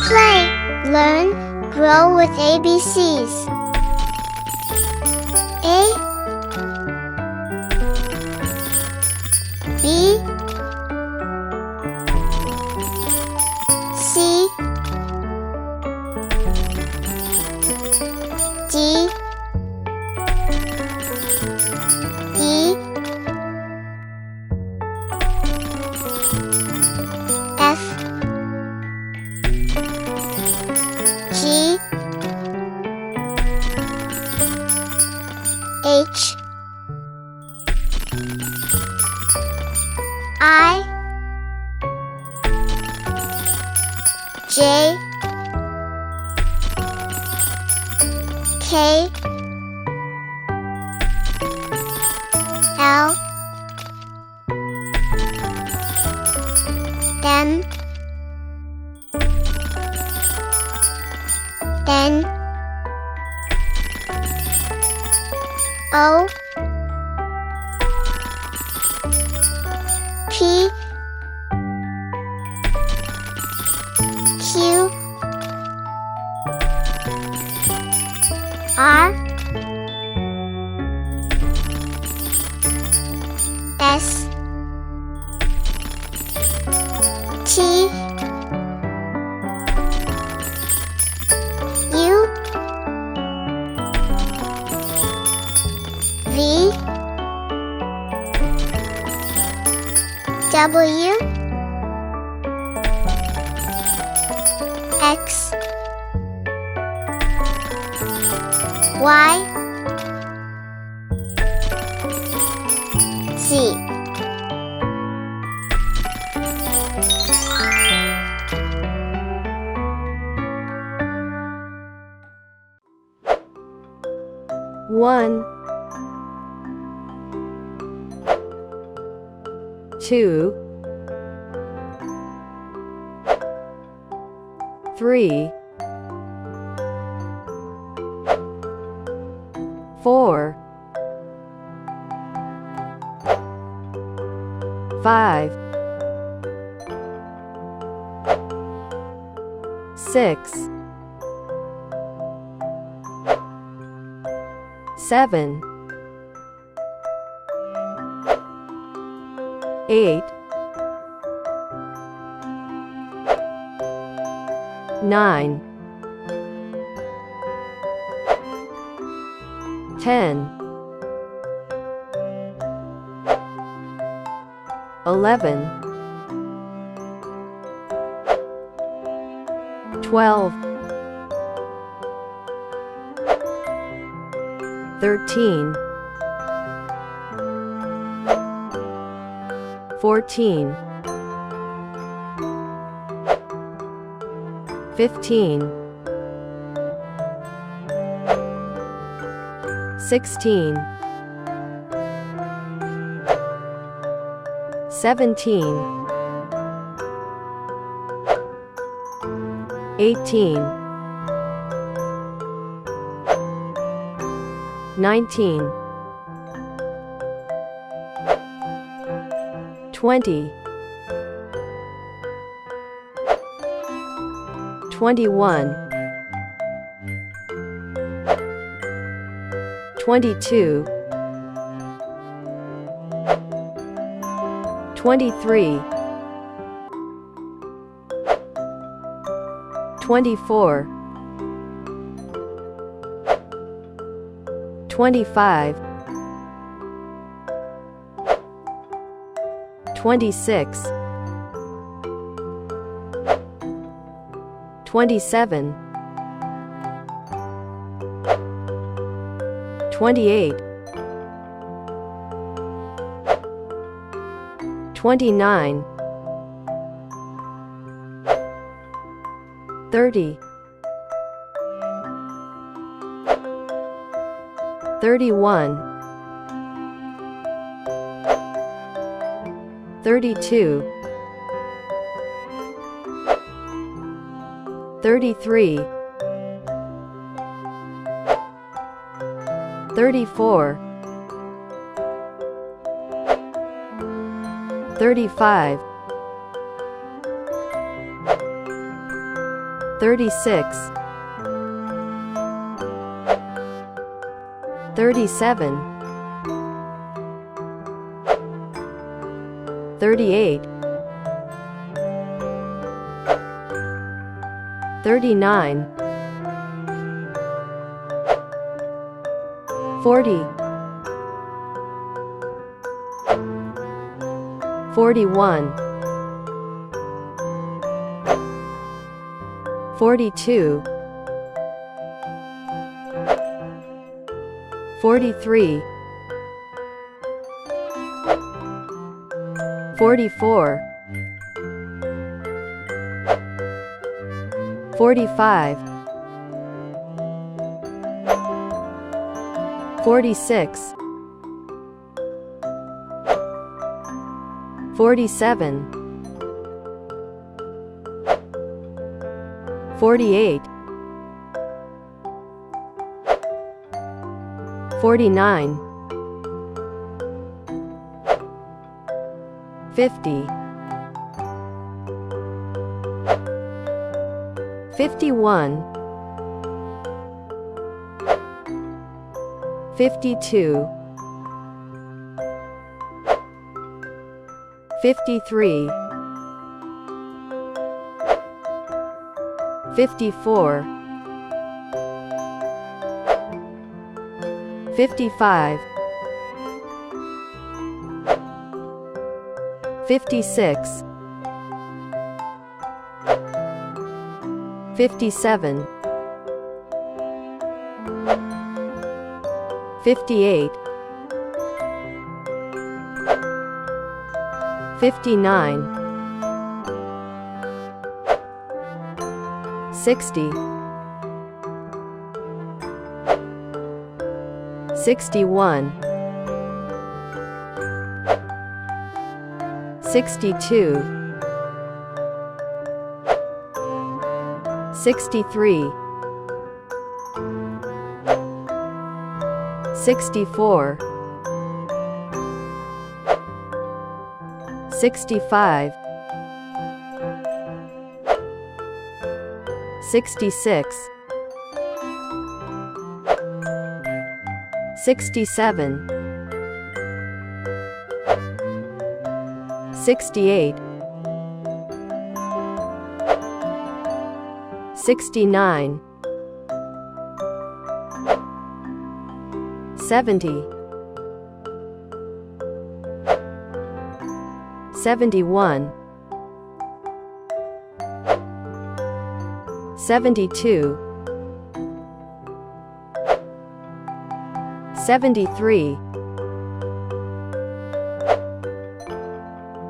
Play, learn, grow with ABCs. A, B, C, D, E, F, G, H, I, J, K, L, M, N, O, P, Q, R, S, T, U, V, W, X, Y, Z. One, 2, 3, 4, 5, 6, 7, 8, 9, 10, 11, 12, 13, 14, 15, 16, 17, 18, 19, 20, 21, 22, 23, 24, 25, 26, 27, 28, 29, 30, 31, 32, 33, 34, 35, 36, 37, 38, 39, 40, 41, 42, 43, 44, 45, 46, 47, 48, 49, 50, 51, 52, 53, 54, 55, 56, 57, 58, 59, 60, 61, 62, 63, 64, 65, 66, 67, 68, 69, 70, 71, 72, 73,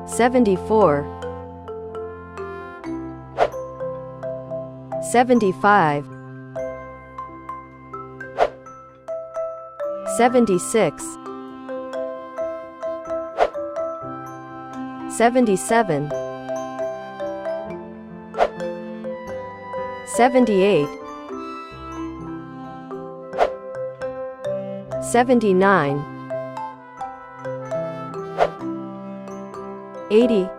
74, 75, 76, 77, 78, 79, 80,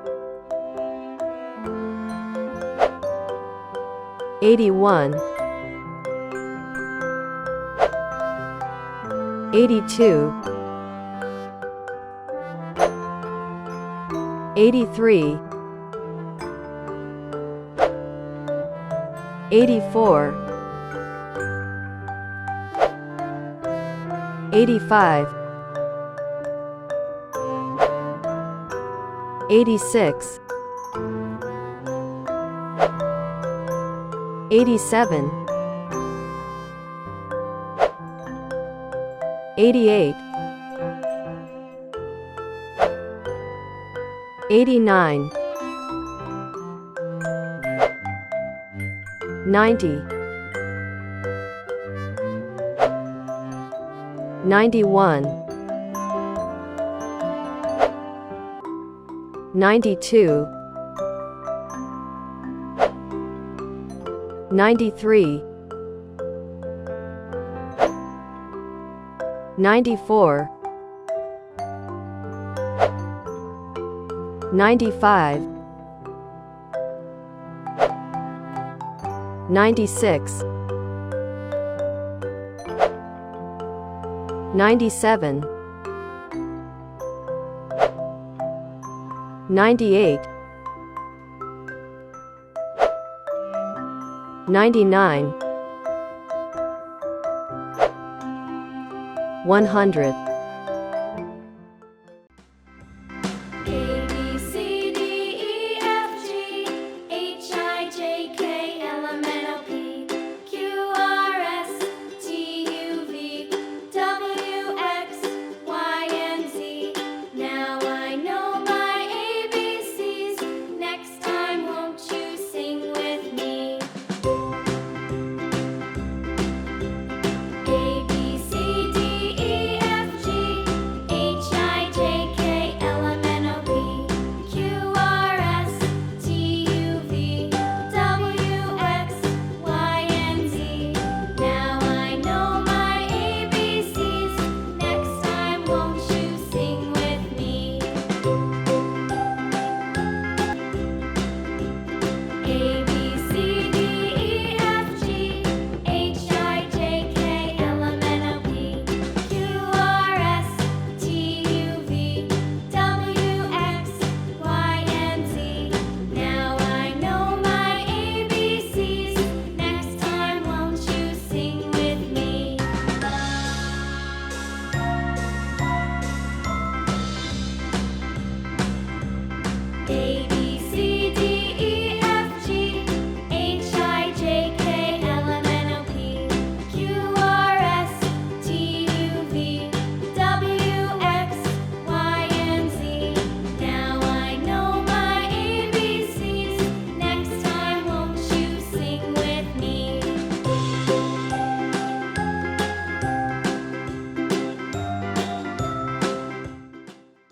81, 82, 83, 84, 85, 86, 87, 88, 89, 90, 91, 92, 93, 94, 95, 96, 97, 98, 99, 100.